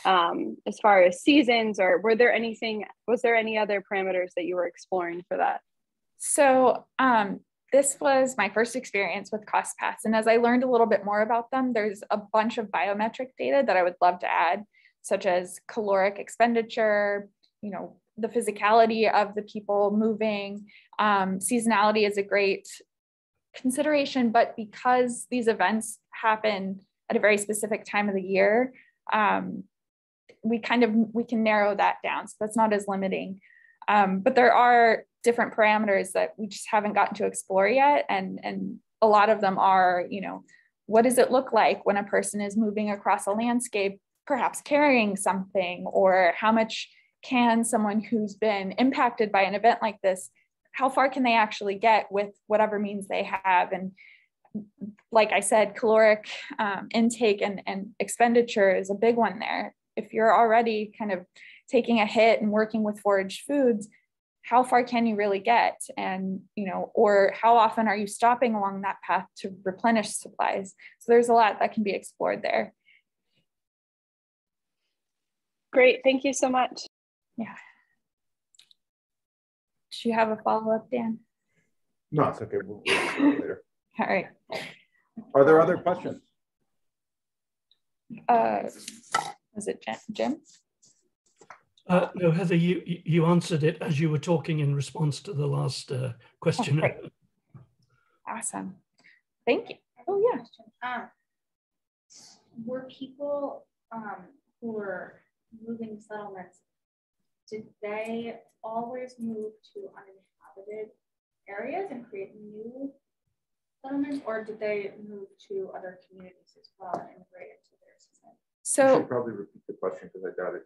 as far as seasons, or was there any other parameters that you were exploring for that? So this was my first experience with cost paths. And as I learned a little bit more about them, there's a bunch of biometric data that I would love to add, such as caloric expenditure, you know, the physicality of the people moving. Seasonality is a great consideration, but because these events happen at a very specific time of the year, we can narrow that down. So that's not as limiting. But there are different parameters that we just haven't gotten to explore yet. And a lot of them are, you know, what does it look like when a person is moving across a landscape, perhaps carrying something, or how much can someone who's been impacted by an event like this, how far can they actually get with whatever means they have? And like I said, caloric intake and expenditure is a big one there. If you're already kind of taking a hit and working with foraged foods, how far can you really get? And, you know, or how often are you stopping along that path to replenish supplies? So there's a lot that can be explored there. Great, thank you so much. Yeah. Do you have a follow-up, Dan? No, it's okay. We'll later. All right. Are there other questions? Was it Jim? No, Heather, you answered it as you were talking in response to the last question. Oh, awesome. Thank you. Oh, yeah. Were people who were moving settlements, did they always move to uninhabited areas and create new settlements, or did they move to other communities as well and integrate into their society? So you should probably repeat the question because I got it.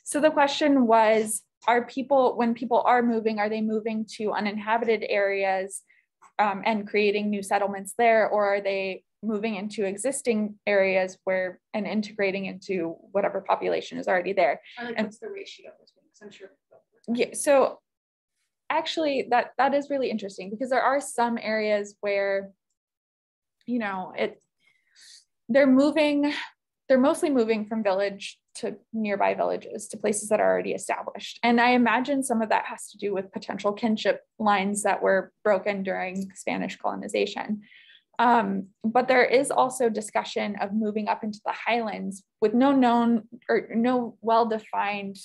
So the question was, when people are moving, are they moving to uninhabited areas and creating new settlements there, or are they moving into existing areas and integrating into whatever population is already there? And what's the ratio between? Because I'm sure. Yeah, so actually that is really interesting, because there are some areas where, you know, they're mostly moving from village to nearby villages, to places that are already established. And I imagine some of that has to do with potential kinship lines that were broken during Spanish colonization. But there is also discussion of moving up into the highlands with no known or no well-defined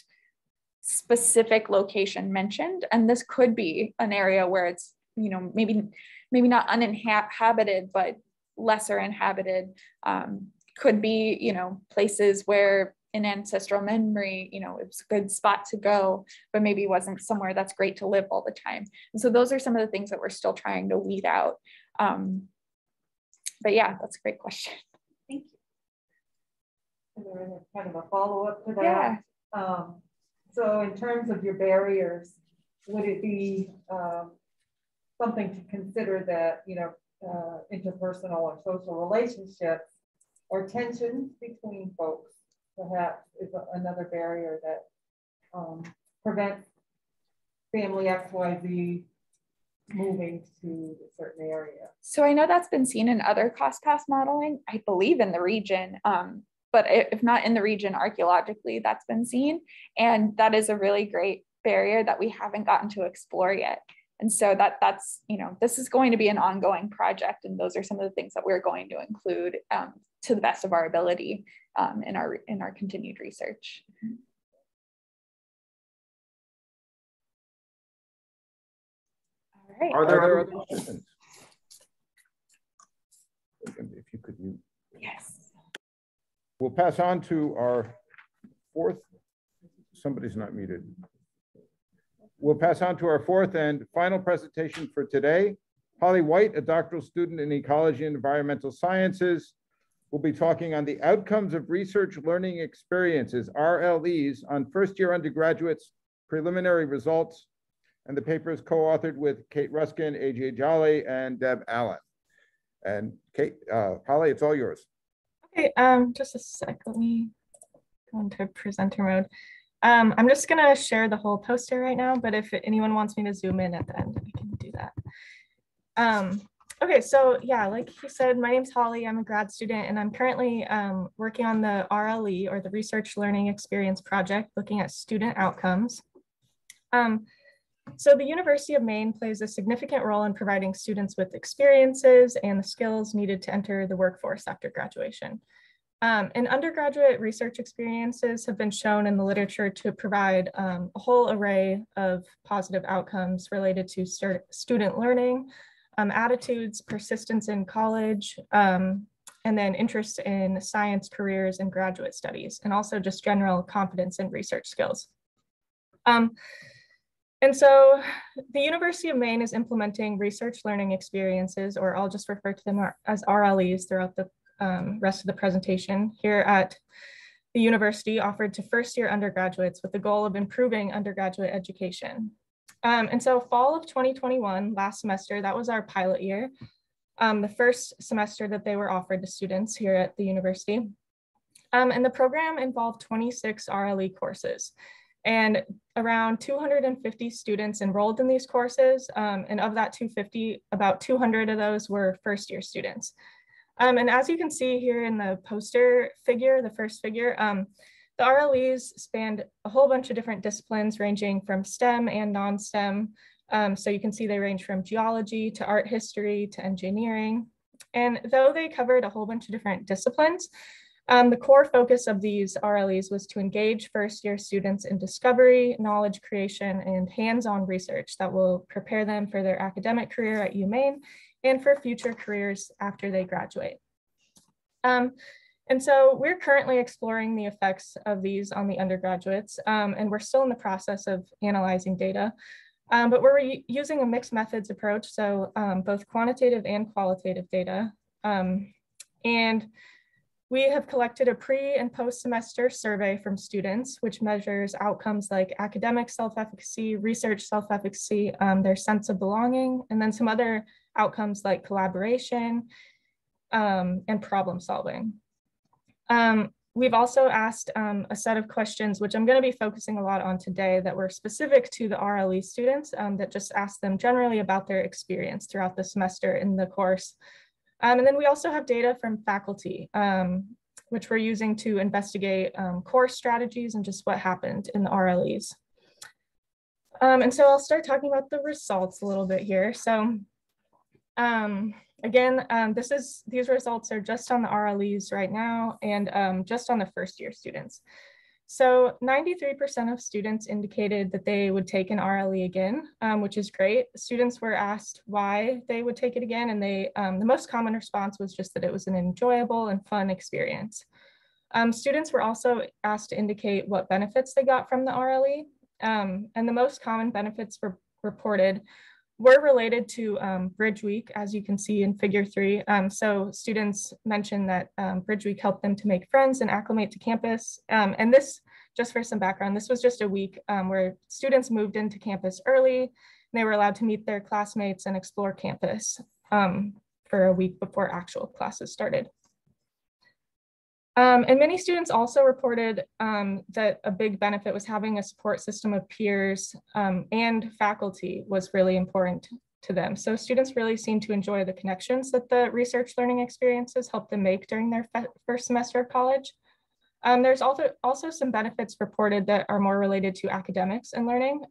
specific location mentioned. And this could be an area where it's, maybe not uninhabited, but lesser inhabited. Could be, places where in ancestral memory, it was a good spot to go, but maybe wasn't somewhere that's great to live all the time. And so those are some of the things that we're still trying to weed out. But yeah, that's a great question. Thank you. And then kind of a follow-up to that. Yeah. So in terms of your barriers, would it be something to consider that, interpersonal or social relationships or tensions between folks perhaps is another barrier that prevents family XYZ moving to a certain area? So I know that's been seen in other cost path modeling, I believe in the region, but if not in the region, archaeologically that's been seen. And that is a really great barrier that we haven't gotten to explore yet. And so that's, this is going to be an ongoing project. And those are some of the things that we're going to include to the best of our ability in our continued research. All right. Are there other questions? If you could mute. Yes. We'll pass on to our fourth. Somebody's not muted. We'll pass on to our fourth and final presentation for today. Holly White, a doctoral student in ecology and environmental sciences, will be talking on the outcomes of research learning experiences, RLEs, on first-year undergraduates' preliminary results. And the paper is co-authored with Kate Ruskin, AJ Jolly, and Deb Allen. And Kate, Holly, it's all yours. Okay, just a sec. Let me go into presenter mode. I'm just gonna share the whole poster right now, but if anyone wants me to zoom in at the end, I can do that. Okay, so yeah, like he said, my name's Holly. I'm a grad student, and I'm currently working on the RLE, or the Research Learning Experience Project, looking at student outcomes. So the University of Maine plays a significant role in providing students with experiences and the skills needed to enter the workforce after graduation. And undergraduate research experiences have been shown in the literature to provide a whole array of positive outcomes related to student learning, attitudes, persistence in college, and then interest in science careers and graduate studies, and also just general confidence in research skills. And so the University of Maine is implementing research learning experiences, or I'll just refer to them as RLEs throughout the rest of the presentation here at the university, offered to first-year undergraduates with the goal of improving undergraduate education. And so fall of 2021, last semester, that was our pilot year, the first semester that they were offered to students here at the university. And the program involved 26 RLE courses. And around 250 students enrolled in these courses. And of that 250, about 200 of those were first-year students. And as you can see here in the poster figure, the first figure, the RLEs spanned a whole bunch of different disciplines ranging from STEM and non-STEM. So you can see they range from geology to art history to engineering. And though they covered a whole bunch of different disciplines, the core focus of these RLEs was to engage first-year students in discovery, knowledge creation, and hands-on research that will prepare them for their academic career at UMaine and for future careers after they graduate. And so we're currently exploring the effects of these on the undergraduates, and we're still in the process of analyzing data, but we're using a mixed methods approach, so both quantitative and qualitative data. And we have collected a pre and post semester survey from students, which measures outcomes like academic self-efficacy, research self-efficacy, their sense of belonging, and then some other outcomes like collaboration and problem solving. We've also asked a set of questions, which I'm going to be focusing a lot on today, that were specific to the RLE students, that just asked them generally about their experience throughout the semester in the course. And then we also have data from faculty, which we're using to investigate course strategies and just what happened in the RLEs. And so I'll start talking about the results a little bit here. So again, these results are just on the RLEs right now and just on the first year students. So 93% of students indicated that they would take an RLE again, which is great. Students were asked why they would take it again, and the most common response was just that it was an enjoyable and fun experience. Students were also asked to indicate what benefits they got from the RLE, and the most common benefits reported were related to Bridge Week, as you can see in figure 3. So students mentioned that Bridge Week helped them to make friends and acclimate to campus. And this, just for some background, this was just a week where students moved into campus early, and they were allowed to meet their classmates and explore campus for a week before actual classes started. And many students also reported that a big benefit was having a support system of peers and faculty was really important to them. So students really seem to enjoy the connections that the research learning experiences helped them make during their first semester of college. There's also some benefits reported that are more related to academics and learning.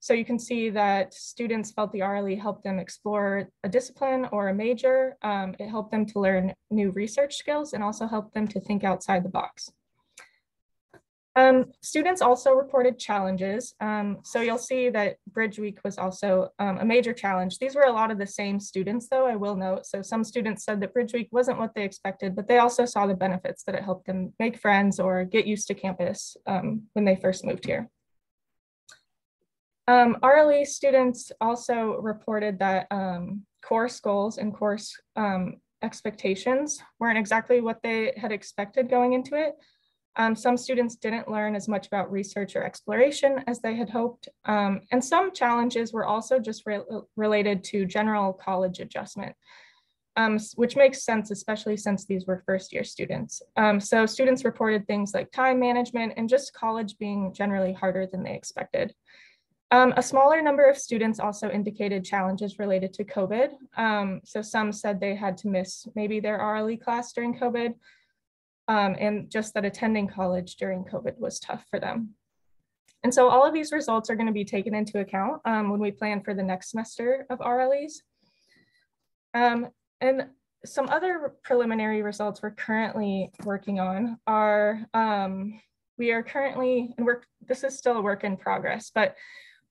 So you can see that students felt the RLE helped them explore a discipline or a major. It helped them to learn new research skills and also helped them to think outside the box. Students also reported challenges. So you'll see that Bridge Week was also a major challenge. These were a lot of the same students though, I will note. So some students said that Bridge Week wasn't what they expected, but they also saw the benefits that it helped them make friends or get used to campus when they first moved here. RLE students also reported that course goals and course expectations weren't exactly what they had expected going into it. Some students didn't learn as much about research or exploration as they had hoped. And some challenges were also just related to general college adjustment, which makes sense, especially since these were first-year students. So students reported things like time management and just college being generally harder than they expected. A smaller number of students also indicated challenges related to COVID. So some said they had to miss maybe their RLE class during COVID, and just that attending college during COVID was tough for them. And so all of these results are going to be taken into account when we plan for the next semester of RLEs. And some other preliminary results we're currently working on are, we are currently, and this is still a work in progress, but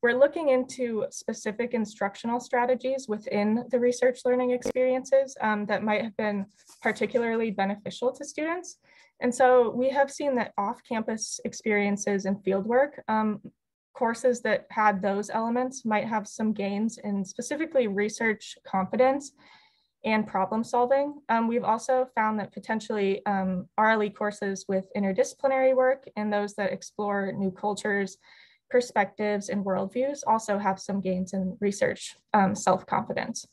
we're looking into specific instructional strategies within the research learning experiences that might have been particularly beneficial to students. And so we have seen that off-campus experiences and fieldwork, courses that had those elements might have some gains in specifically research confidence and problem solving. We've also found that potentially RLE courses with interdisciplinary work and those that explore new cultures, perspectives, and worldviews also have some gains in research self-confidence.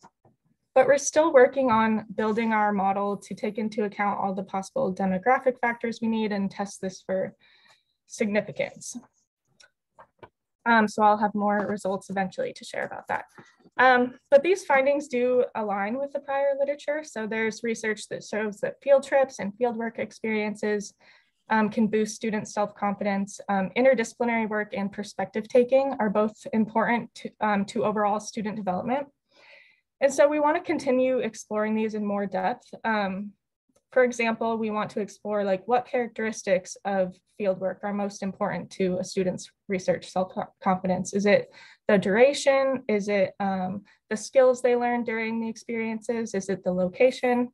But we're still working on building our model to take into account all the possible demographic factors we need and test this for significance. So I'll have more results eventually to share about that. But these findings do align with the prior literature. So there's research that shows that field trips and fieldwork experiences can boost student self-confidence. Interdisciplinary work and perspective taking are both important to overall student development. And so we want to continue exploring these in more depth. For example, we want to explore like what characteristics of fieldwork are most important to a student's research self-confidence. Is it the duration? Is it the skills they learn during the experiences? Is it the location?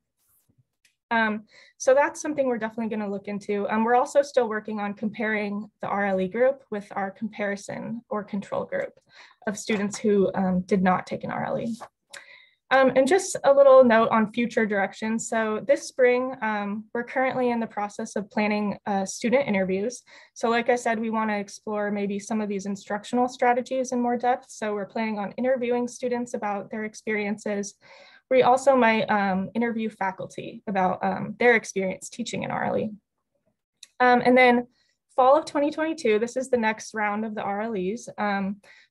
So that's something we're definitely going to look into. We're also still working on comparing the RLE group with our comparison or control group of students who did not take an RLE. And just a little note on future directions. So this spring, we're currently in the process of planning student interviews. So like I said, we want to explore maybe some of these instructional strategies in more depth. So we're planning on interviewing students about their experiences. We also might interview faculty about their experience teaching in RLE. And then fall of 2022, this is the next round of the RLEs.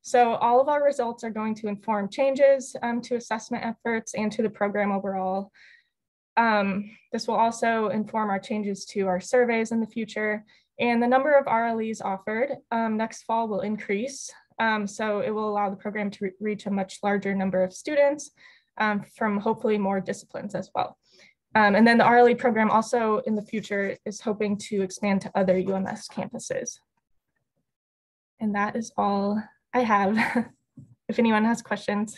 So all of our results are going to inform changes to assessment efforts and to the program overall. This will also inform our changes to our surveys in the future. And the number of RLEs offered next fall will increase. So it will allow the program to reach a much larger number of students from hopefully more disciplines as well. And then the RLE program also in the future is hoping to expand to other UMS campuses. And that is all I have. If anyone has questions.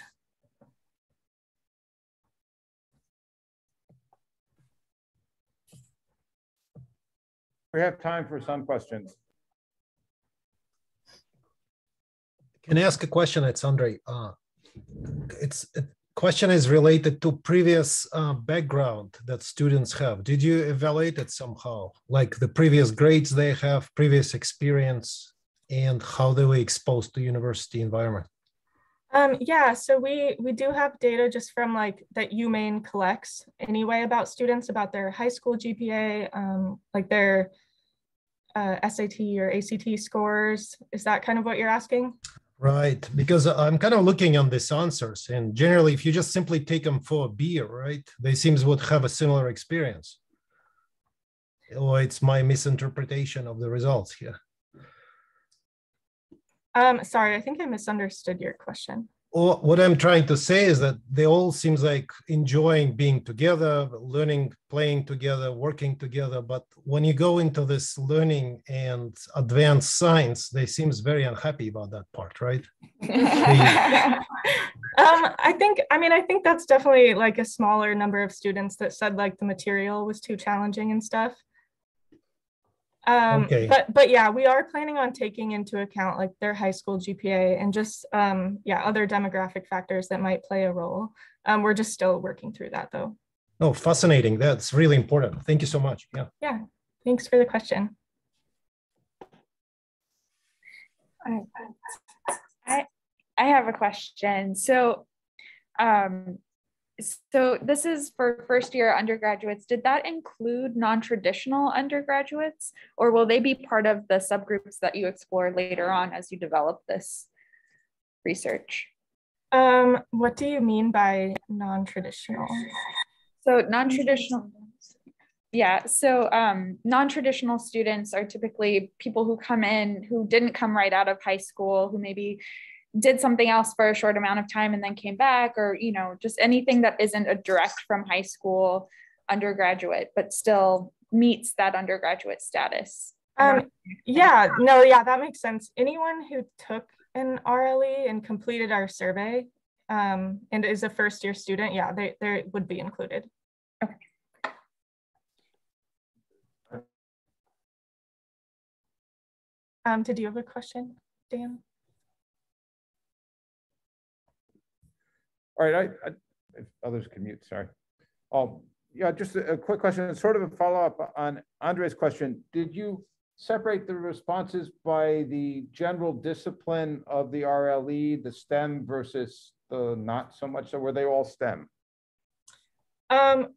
We have time for some questions. Can I ask a question? It's Andre. Question is related to previous background that students have. Did you evaluate it somehow? Like the previous grades they have, previous experience, and how they were exposed to university environment? Yeah, so we do have data just from like that UMaine collects anyway about students, about their high school GPA, like their SAT or ACT scores. Is that kind of what you're asking? Right, because I'm kind of looking on these answers, and generally, if you just simply take them for a beer, right, they seems would have a similar experience. Or it's my misinterpretation of the results here. Sorry, I think I misunderstood your question. Or what I'm trying to say is that they all seems like enjoying being together, learning, playing together, working together. But when you go into this learning and advanced science, they seems very unhappy about that part, right? I think that's definitely like a smaller number of students that said like the material was too challenging and stuff. Okay. But yeah, we are planning on taking into account like their high school GPA and just other demographic factors that might play a role. We're just still working through that though. Oh, fascinating. That's really important. Thank you so much. Yeah. Yeah, thanks for the question. I have a question. So this is for first year undergraduates. Did that include non-traditional undergraduates, or will they be part of the subgroups that you explore later on as you develop this research? What do you mean by non-traditional? So non-traditional, yeah. So non-traditional students are typically people who come in who didn't come right out of high school, who maybe did something else for a short amount of time and then came back, or just anything that isn't a direct from high school undergraduate but still meets that undergraduate status. That makes sense. Anyone who took an RLE and completed our survey and is a first year student, yeah, they would be included. Okay. Did you have a question, Dan? All right, if others can mute, sorry. Yeah, just a quick question, sort of a follow-up on Andre's question. Did you separate the responses by the general discipline of the RLE, the STEM versus the not so much, so were they all STEM?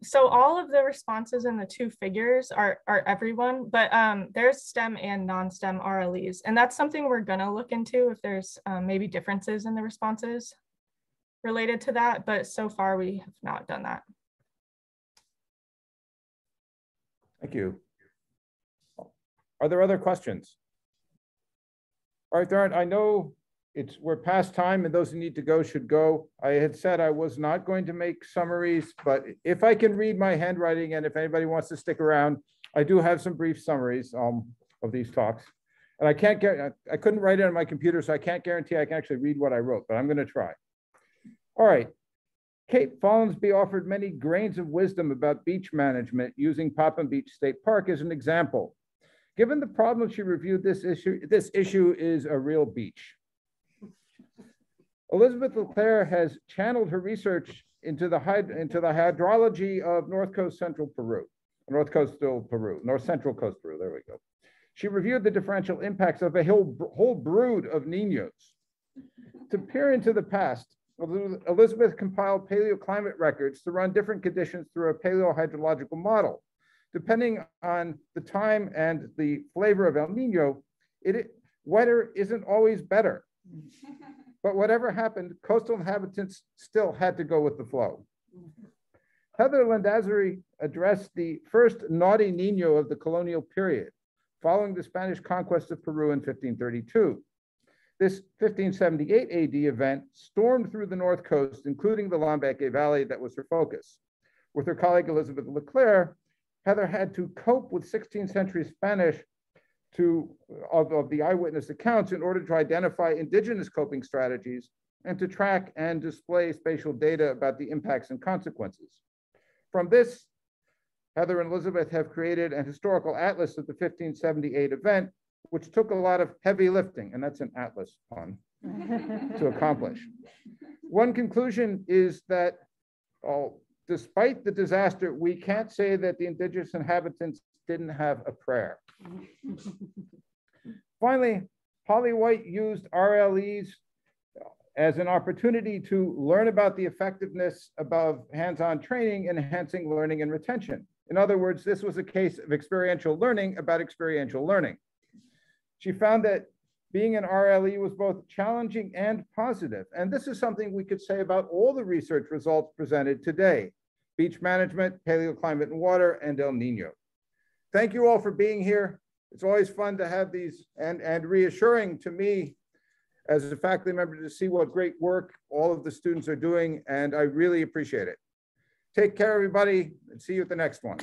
So all of the responses in the two figures are everyone, but there's STEM and non-STEM RLEs, and that's something we're gonna look into if there's maybe differences in the responses related to that, but so far we have not done that. Thank you. Are there other questions? All right, there aren't. I know we're past time and those who need to go should go. I had said I was not going to make summaries, but if I can read my handwriting and if anybody wants to stick around, I do have some brief summaries of these talks. And I couldn't write it on my computer, so I can't guarantee I can actually read what I wrote, but I'm gonna try. All right, Kate Fallinsby offered many grains of wisdom about beach management using Popham Beach State Park as an example. Given the problem she reviewed, this issue is a real beach. Elizabeth Leclerc has channeled her research into the hydrology of North Central Peru, there we go. She reviewed the differential impacts of a whole brood of Niños. To peer into the past, Elizabeth compiled paleoclimate records to run different conditions through a paleohydrological model. Depending on the time and the flavor of El Nino, wetter isn't always better. But whatever happened, coastal inhabitants still had to go with the flow. Heather Landazuri addressed the first naughty Nino of the colonial period, following the Spanish conquest of Peru in 1532. This 1578 AD event stormed through the North Coast, including the Lambaque Valley that was her focus. With her colleague Elizabeth Leclerc, Heather had to cope with 16th century Spanish of the eyewitness accounts in order to identify indigenous coping strategies and to track and display spatial data about the impacts and consequences. From this, Heather and Elizabeth have created an historical atlas of the 1578 event, which took a lot of heavy lifting, and that's an atlas pun, to accomplish. One conclusion is that despite the disaster, we can't say that the indigenous inhabitants didn't have a prayer. Finally, Holly White used RLEs as an opportunity to learn about the effectiveness of hands-on training in enhancing learning and retention. In other words, this was a case of experiential learning about experiential learning. She found that being an RLE was both challenging and positive. And this is something we could say about all the research results presented today: beach management, paleoclimate and water, and El Nino. Thank you all for being here. It's always fun to have these and reassuring to me as a faculty member to see what great work all of the students are doing, and I really appreciate it. Take care, everybody, and see you at the next one.